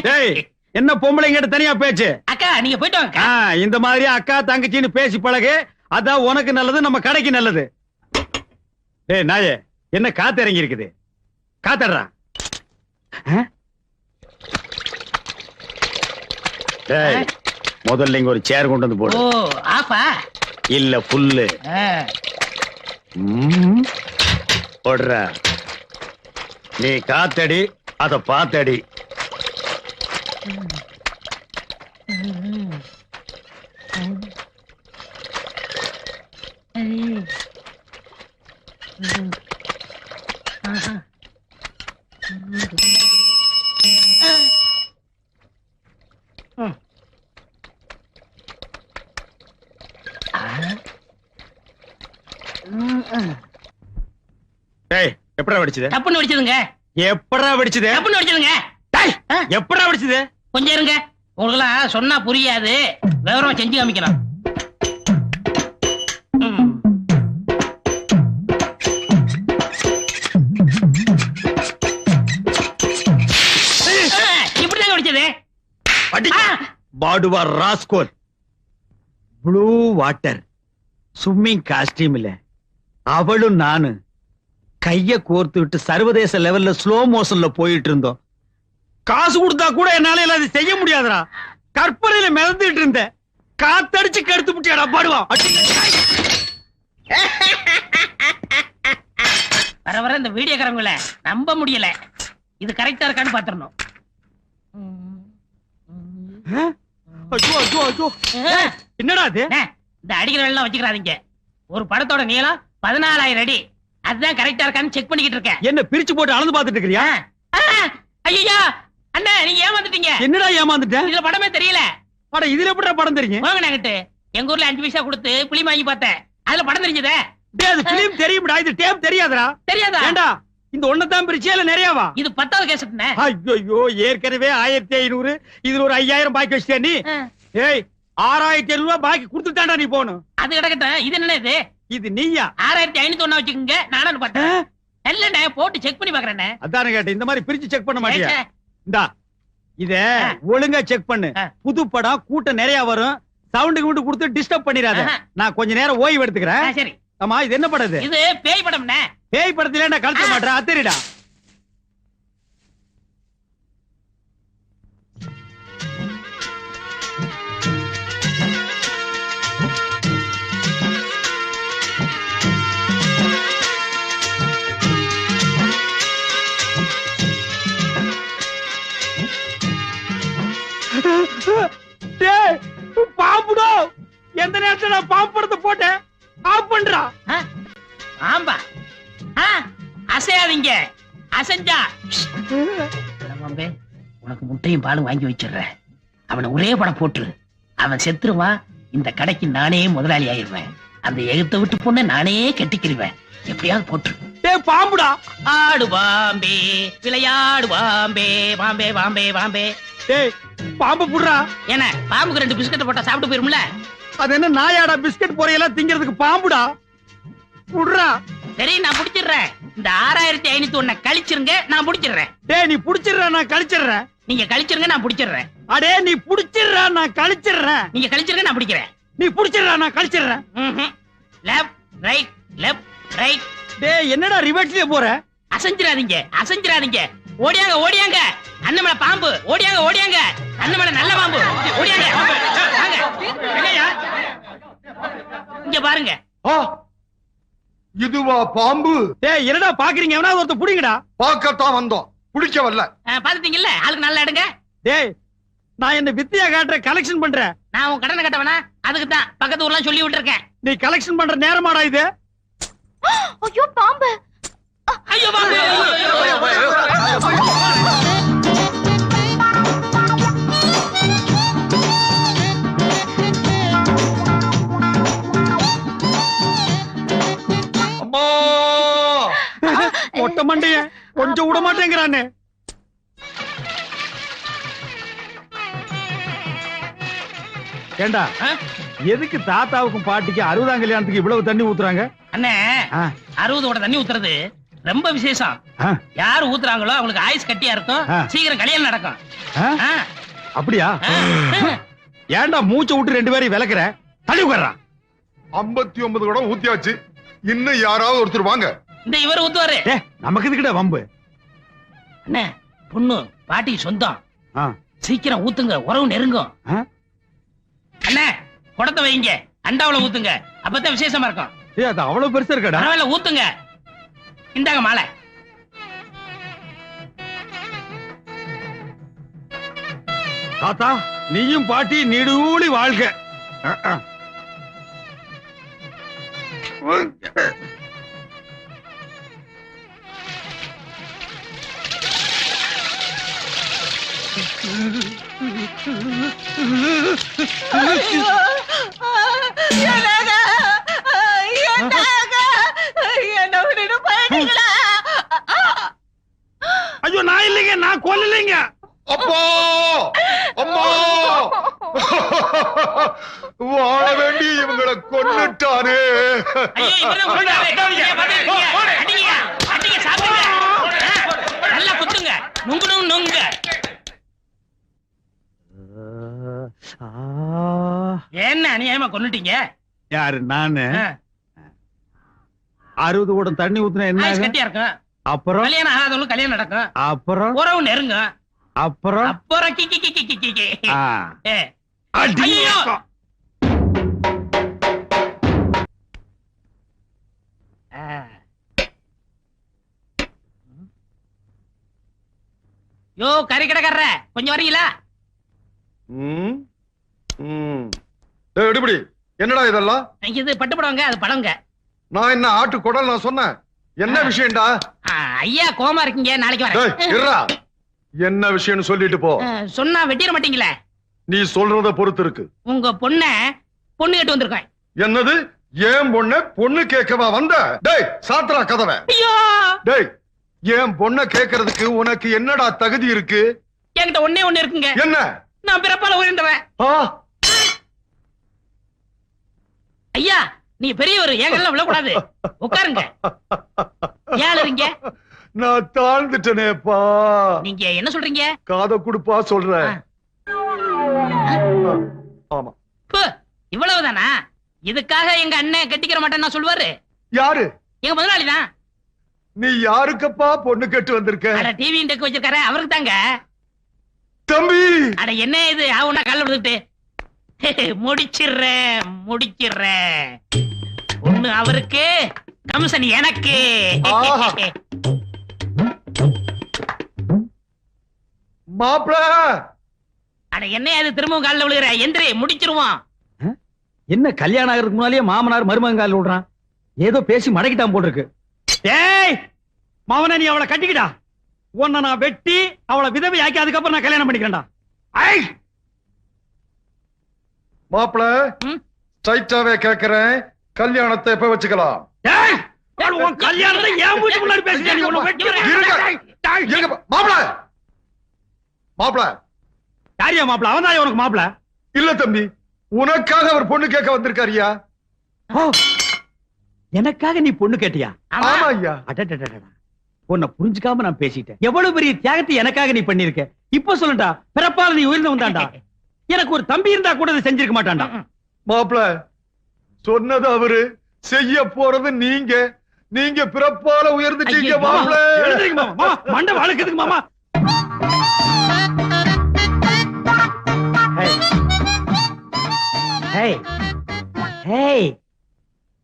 டேய் என்ன பொம்பளைங்கிட்ட தனியா பேச்சு? அக்கா நீங்க போயிட்டு வாங்க. இந்த மாதிரி அக்கா தங்கச்சின்னு பேசி பழகு. அதான் உனக்கு நல்லது, நம்ம கடைக்கு நல்லது. டேய் நாயே, என்ன காத்து இறங்கி இருக்குது? காத்தடுறா. டேய் முதல்ல இங்க ஒரு சேர் கொண்டு வந்து போடு. ஓ ஆப்பா இல்ல புல்லு போடுற. நீ காத்தடி, அத பாத்தடி. டேய் எப்படா வெடிச்சது? தப்புன்னு வெடிச்சதுங்க. எப்படா வெடிச்சது? தப்புன்னு வெடிச்சதுங்க. டேய் எப்படா வெடிச்சது? கொஞ்சம் இருங்க, உங்களுக்குலாம் சொன்னா புரியாது, விவரமா செஞ்சு காமிக்கணும். இப்படிதான் வெடிச்சது. பாடுவா rascal. Blue water swimming costume இல்ல, அவளும் நானு கைய கோர்த்து விட்டு சர்வதேச லெவல்ல ஸ்லோ மோஷன்ல போயிட்டு இருந்தோம். காசு கொடுத்தா கூட என்னால அதை செய்ய முடியாதுடா. கற்பனையில மிதந்துட்டு இருந்த காத்தடிச்சு கடுத்து முட்டியாடா பாடுவா. வர வர இந்த வீடியோக்காரங்கள நம்ப முடியல. இது கரெக்டா இருக்கான்னு பாத்துறணும். என்னடா இது? இந்த அடிக்கிற எல்லாம் வச்சுக்கிறாதீங்க. ஒரு படத்தோட நீளம் 14,000 அடி. அதுதான் கரெக்டா இருக்கான்னு செக் பண்ணிக்கிட்டு இருக்கேன். என்ன பிரிச்சு போட்டு அளந்து பாத்துட்டு இருக்கறியா? ஐயா அண்ணா நீங்க ஏமாந்துட்டீங்க. என்னடா ஏமாந்துட்டேன்? இதுல படமே தெரியல. படம் இதுல எப்படிடா படம் தெரியும்? வாங்க நாங்கிட்டு எங்க ஊர்ல 5 பைசா கொடுத்து புளி வாங்கி பார்த்தேன். அதுல படம் தெரிஞ்சதே. டேய் அது பிலிம் தெரியும்டா, இது டேப் தெரியாதடா. தெரியாதா? ஏண்டா இந்த ஒண்ணதான் பிரிச்சியா இல்ல நிறையவா? இது 10வது கேசட்னே. ஐயோ ஏற்கனவே 1500, இதுல ஒரு 5000 பாக்கி வச்சிட்டே நீ. ஏய் 6700 பாக்கி கொடுத்துட்டான்டா நீ போணும். அது கிடக்கட்டும். இது என்ன இது? இது நீயா? 6501 வச்சுக்கோங்க. நானும் பார்த்தேன். இல்லண்ணே போட்டு செக் பண்ணி பாக்குறேனே. அதானே கேட்டேன். இந்த மாதிரி பிரிச்சு செக் பண்ண மாட்டியா? இந்தா இத ஒழுங்கா செக் பண்ணு. புது படம் கூட்டம் நிறைய வரும். சவுண்ட் கிவுண்ட் கொடுத்து டிஸ்டர்ப் பண்ணிராத. நான் கொஞ்ச நேரம் ஓய்வு எடுத்துக்கிறேன். சரி. ஆமா இது என்ன படம்? இது பேய் படம்னே. பேய் படத்துல நான் கலக்க மாட்டேன். அத்தரிடா. பாம்புடோ, எந்த நேரத்துல நான் பாம்பு படத்தை போட்டேன். ஆஃப் பண்றா. ஆம்பா அசையாதீங்க. அசைஞ்சா பாம்பே உனக்கு முட்டையும் பாலும் வாங்கி வச்சிடுறேன். அவனை ஒரே படம் போட்டுரு. அவன் செத்துருவான். இந்த கடைக்கு நானே முதலாளி ஆயிருவேன். அந்த எழுத்த விட்டு பொண்ணை நானே கட்டிக்கிருவேன். எப்படியாவது போட்டுரு. டேய் பாம்புடா. ஆடு பாம்பே விளையாடு பாம்பே பாம்பே பாம்பே பாம்பே. டேய் பாம்பு புடுறா. என்ன பாம்புக்கு 2 பிஸ்கட் போட்டா சாப்பிட்டு போயிரும்ல? அது என்ன நாயாடா பிஸ்கட் பொரியெல்லாம் திங்கிறதுக்கு பாம்புடா. புடுறா. சரி நான் புடிச்சிடுறேன். இந்த 6501 கழிச்சிருங்க, நான் புடிச்சிடுறேன். டேய் நீ புடிச்சிடுற, நான் கழிச்சிடுறேன். நீங்க கழிச்சிருங்க, நான் புடிச்சிடுறேன். அடே நீ புடிச்சிடுற, நான் கழிச்சிடுறேன். நீங்க கழிச்சிருங்க, நான் பிடிக்கிறேன். நீ புடிச்சிடுற, நான் கழிச்சிடுறேன். Left right left right. டேய் என்னடா ரிவர்ஸ்லயே போற? அசைஞ்சிராதீங்க அசைஞ்சிராதீங்க. ஓடியாங்க ஓடியாங்க. அண்ணமலை பாம்பு. ஓடியாங்க ஓடியாங்க. அண்ணமலை நல்ல பாம்பு. ஓடியாங்க. வாங்க. எங்கயா? இங்க பாருங்க. இதுவா பாம்பு? டேய் என்னடா பாக்குறீங்க? எவனா ஒருத்த புடிங்கடா. பார்க்கத்தான் வந்தோம், புடிக்க வரல. பாத்துட்டீங்கல்ல, ஆளுக்கு நல்லா எடுங்க. டேய் நான் என்ன வித்தியா காட்டுற கலெக்ஷன் பண்றேன். நான் உன் கடனை கட்டவனா? அதுக்கு தான் பக்கத்து ஊர்லாம் சொல்லி விட்டுருக்கேன். நீ கலெக்ஷன் பண்ற நேரமாடா இது? ஐயோ பாம்பு. ஐயோ பாம்பு. அம்மா மொட்டை மண்டைய கொஞ்சம் விட மாட்டேங்கிறானே. ஏண்டா எதுக்கு தாத்தாவுக்கும் பாட்டிக்கு 60ஆம் கல்யாணத்துக்கு இவ்வளவு தண்ணி ஊத்துறாங்க? அண்ணே 60ஓட தண்ணி ஊத்துறது ரொம்ப விசேஷம். ஆ, யாரு ஊத்துறாங்களோ அவங்களுக்கு ஆயுஸ் கட்டியா இருக்கும், ஆ. சீக்கிரம் கல்யாணம் நடக்கும். ஆ, ஆ, அப்படியா? ஆ. ஏன்டா மூச்சை விட்டு 2 பேரையும் விளக்குற? தள்ளி உட்கார்றான். 59 கூட ஊத்தியாச்சு. இன்னும் யாராவது ஒருத்தர் வாங்க. இந்த இவர் ஊத்துவாரு. ஏ, நமக்கு இதுக்கிட்ட வம்பு. அண்ணே, பொண்ணு பாட்டி சொந்தம், ஆ, சீக்கிரம் ஊத்துங்க, உறவு நெருங்கும். ஆ. அண்ணே, குடத்தை வைங்க, அண்டாவுல ஊத்துங்க, அப்பதான் விசேஷமா இருக்கும். ஏ, அது அவ்வளவு பெருசா இருக்கடா. பரவாயில்ல, ஊத்துங்க. இந்தாங்க மாலை. தாத்தா, நீயும் பாட்டி நீடூழி வாழ்க. ஆ, ஆ. ஐயோ, நான் இல்லைங்க, நான் கொல்லலைங்க. அப்பா அம்மா வாழ வேண்டி இவங்களை கொன்னுட்டானே. ஐயோ, இவர்தான் கொன்றாரு. ஏய், பாத்துக்கிட்டீங்க? அடிங்க, அடிங்க, சாப்பிடுங்க. நல்லா குத்துங்க, நுங்கு நுங்கு. என்ன அநியாயமா கொன்னுட்டீங்க? யாரு? நானு ஆ, 60 குடம் தண்ணி ஊத்துனா என்ன ஆயுஸ் ஆகும்? கட்டியா இருக்கும், அப்புறம் கல்யாணம் ஆகாதவங்களுக்கு கல்யாணம் நடக்கும், அப்புறம் உறவு நெருங்கும், அப்புறம் அப்புறம் கி கி கி கி கி கி. ஆ. ஏ, அடி. ஐயோ. ஆ. யோ, கறி கடைக்காரர, கொஞ்சம் வரீங்களா? ம், ம். டேய், எடுபடி. என்னடா இதெல்லாம்? இது பட்டுப்படவங்க, அது பழங்க. நான் என்ன ஆட்டு குடல் நான் சொன்னேன்? என்ன விஷயம்டா? ஐயா கோமா இருக்கீங்க, நாளைக்கு டேய், வரேன். இருடா. என்ன விஷயம்னு சொல்லிட்டு போ. சொன்னா வெட்டிட மாட்டீங்களே? நீ சொல்றத பொறுத்து இருக்கு. உங்க பொண்ணு கேட்டு வந்திருக்கேன். என்னது? ஏன் பொண்ணு கேட்கவா வந்த? டேய், சாத்துறா கதவை. ஐயோ, டேய், ஏன் பொண்ண கேட்கறதுக்கு உனக்கு என்னடா தகுதி இருக்கு? என்கிட்ட ஒண்ணே இருக்குங்க. என்ன? நான் பிறப்பால உயர்ந்தவன். ஆ, ஐயா, நீ பெரியவர், எங்கெல்லாம் விழக்கூடாது. உட்காருங்க. ஏழுறீங்க? நான் தாழ்ந்துட்டனேப்பா. நீங்க என்ன சொல்றீங்க? காதை குடுப்பா சொல்றேன். ஆ. ஆமா. பு, இவ்வளவுதானா? இதுக்காக எங்க அண்ணன் கட்டிக்கிற மாட்டேன்னு சொல்லுவாரு. யாரு? எங்க முதலாளி தான். நீ யாருக்கப்பா பொண்ணு கேட்டு வந்திருக்க? அட, டிவி டெக் வச்சிருக்காரு, அவருக்கு தாங்க. தம்பி, அட, என்ன இது ஆவுனா கால்ல விழுந்துட்டு? முடிச்சிடுறேன். ஒண்ணு அவருக்கு, கமிஷன் எனக்கு. ஆஹா. மாப்பிள, அட, என்ன அது திரும்பவும் கால்ல விழுகிற? எந்திரி, முடிச்சிருவோம். என்ன கல்யாணம் ஆகிறதுக்கு முன்னாலேயே மாமனார் மருமகன் விடுறான்? ஏதோ பேசி மடக்கிட்டான் போல் இருக்கு. ஏய் மாமனா, நீ அவளை கட்டிக்கிட்டா, உன்னை நான் வெட்டி அவளை விதவை ஆக்கி அதுக்கப்புறம் நான் கல்யாணம் பண்ணிக்கிறேன்டா. ஐ, மாப்பிள, ம்? ஸ்ட்ரைட்டாவே கேக்குறேன். கல்யாணத்தை எப்ப வச்சுக்கலாம்? ஏய், உன் கல்யாணத்தை ஏன் வீட்டு முன்னாடி பேசுறியா? நீ உன்னை வெட்டி இருங்க, மாப்பிள. மாப்பிள, யாரியா மாப்பிள? அவன் தான் உனக்கு மாப்பிள? இல்ல தம்பி, உனக்காக அவர் பொண்ணு கேட்க வந்திருக்காருயா. ஓ, எனக்காக நீ பொண்ணு கேட்டியா? ஆமா. ஆமா ஐயா. அடடடடடா, உன்னை புரிஞ்சுக்காம நான் பேசிட்டேன். எவ்வளவு பெரிய தியாகத்தை எனக்காக நீ பண்ணிருக்க. இப்ப சொல்லுடா, பிறப்பால நீ உயர்ந்து வந்தாண்டா. எனக்கு ஒரு தம்பி இருந்தா கூட இதை செஞ்சிருக்க மாட்டான்டா. மாப்பிள, சொன்னது அவரு, செய்ய போறது நீங்க. நீங்க பிறப்பால உயர்ந்துட்டீங்க ஐயோ. மாப்பிள. எழுந்திருங்க மாமா. மாமா, மண்டை வழுக்குதுங்க மாமா. ஹேய், ஹேய்,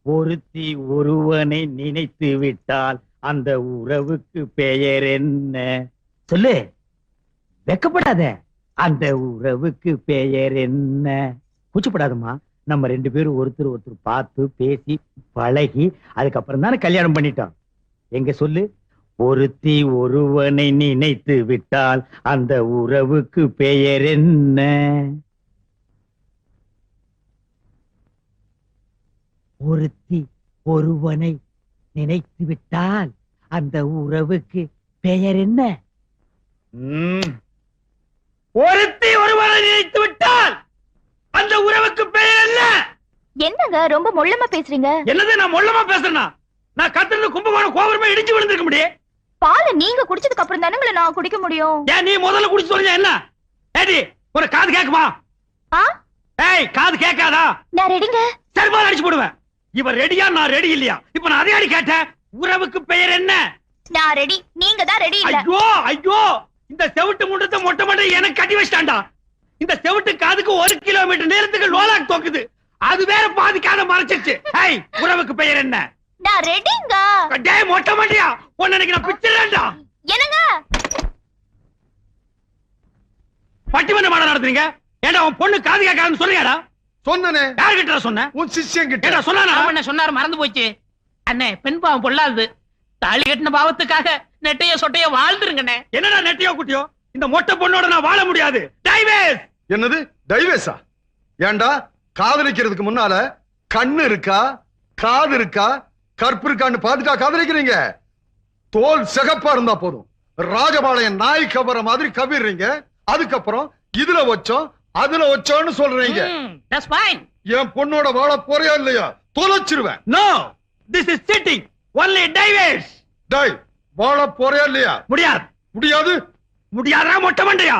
ஒருத்தி ஒருவனை நினைத்து விட்டால் அந்த உறவுக்கு பெயர் என்ன? சொல்லு, வெக்கப்படாத. அந்த உறவுக்கு பெயர் என்ன? கூச்சப்படாதம்மா. நம்ம 2 பேரும் ஒருத்தர் ஒருத்தர் பார்த்து பேசி பழகி அதுக்கப்புறம் தானே கல்யாணம் பண்ணிட்டோம். எங்க சொல்லு, ஒருத்தி ஒருவனை நினைத்து விட்டால் அந்த உறவுக்கு பெயர் என்ன? ஒருத்தி ஒருவனை நினைத்து விட்டால் அந்த உறவுக்கு பெயர் என்ன? ஒருத்தி ஒருவனை நினைத்து விட்டால் அந்த உறவுக்கு பெயர் என்ன? என்னங்க ரொம்ப மொள்ளமா பேசுறீங்க? என்னது நான் மொள்ளமா பேசுறேனா? நான் கத்துறது கும்பகோணம் கோபுரமே இடிச்சு விழுந்திருக்க முடியும். பாலை நீங்க குடிச்சதுக்கு அப்புறம் தானே நான் குடிக்க முடியும். ஏன் நீ முதல்ல குடிச்சு சொல்லுங்க என்ன? ஏடி ஒரு காது கேக்குமா? ஆ? ஏய் காது கேட்காதா? நான் ரெடிங்க. சர்பால் அடிச்சு போடுவேன். இவன் ரெடியா நான் ரெடி இல்லையா? இப்ப நான் அதே அடி கேட்டேன். உறவுக்கு பெயர் என்ன? நான் ரெடி, நீங்க தான் ரெடி இல்ல. ஐயோ ஐயோ, இந்த செவிட்டு முண்டத்தை மொட்டை மொட்டை எனக்கு கட்டி வச்சிட்டான்டா. இந்த செவிட்டு காதுக்கு 1 கிலோமீட்டர் நேரத்துக்கு லோலாக் தோக்குது. அது வேற பாதி காதை மறைச்சிருச்சு. ஏய் உறவுக்கு பெயர் என்ன? நான் ரெடிங்க. டேய் மொட்டை மண்டையா, உன்னை எனக்கு நான் பிச்சிரேன்டா. என்னங்க பட்டிமன்ற மாட நடத்துறீங்க? ஏண்டா உன் பொண்ணு காது கேட்காதுன்னு சொல்றியாடா? சொன்னனே. யார்கிட்ட சொன்ன? உன் சிஷ்யன் கிட்ட. ஏண்டா சொன்னானா? என்ன சொன்னாரு மறந்து போச்சு. அண்ணே பெண் பாவம் பொல்லாது. தாலி கட்டின பாவத்துக்காக நெட்டைய சொட்டைய வாழ்ந்துருங்கண்ணே. என்னடா நெட்டியோ குட்டியோ, இந்த மொட்டை பொண்ணோட நான் வாழ முடியாது. டைவேஸ். என்னது டைவேஸா? ஏண்டா காதலிக்கிறதுக்கு முன்னால கண்ணு இருக்கா, காது இருக்கா, கற்பு இருக்கான்னு பாத்துட்டா காதலிக்கிறீங்க? தோல் சிகப்பா இருந்தா போதும், ராஜபாளையம் நாய் கவர மாதிரி கவிடுறீங்க. அதுக்கப்புறம் இதுல வச்சோம் அதுல வச்சோன்னு சொல்றீங்க. That's fine. என் பொண்ணோட வாழ போறியா இல்லையா? தொலைச்சிருவேன். No, this is sitting only டைவேஸ். டேய் வாழ போறியா இல்லையா? முடியாது. முடியாது. முடியாதா மொட்டை மண்டையா?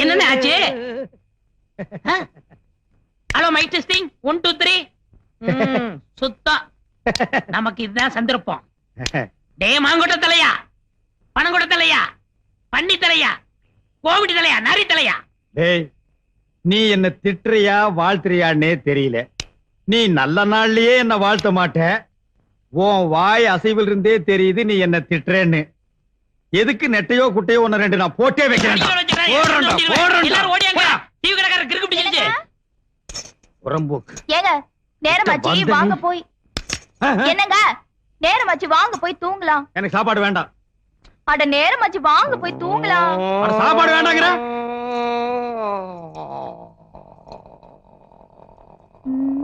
என்னண்ணே ஆச்சு? Hello mike testing 1 2 3. சுத்தம். நமக்கு இதுதான் சந்தர்ப்பம். டே மாங்கொட்ட தலையா, பனங்கொட்ட தலையா, பன்னி தலையா, கோவிடி தலையா, நரி தலையா? டேய் நீ என்ன திட்டுறியா வாழ்த்துறியான்னே தெரியல. நீ நல்ல நாள்லயே என்ன வாழ்த்த மாட்ட. உன் வாய் அசைவில் இருந்தே தெரியுது நீ என்ன திட்டுறேன்னு. எதுக்கு நெட்டையோ குட்டையோ ஒன்னு ரெண்டு நான் போட்டே வைக்கிறேன்டா. போடுறேன்டா, போடுறேன்டா. எல்லாரும் ஓடியாங்க. டிவி கடைக்காரர் கிறுக்கு பிடிச்சிருச்சு. புறம்போக்கு. ஏங்க நேரமாச்சு வந்த வாங்க நீ. போய். என்னங்க நேரமாச்சு வாங்க போய் தூங்கலாம். எனக்கு சாப்பாடு வேண்டாம். அட நேரமாச்சு வாங்க போய் தூங்கலாம். அட, சாப்பாடு வேண்டாங்கிற? ம்.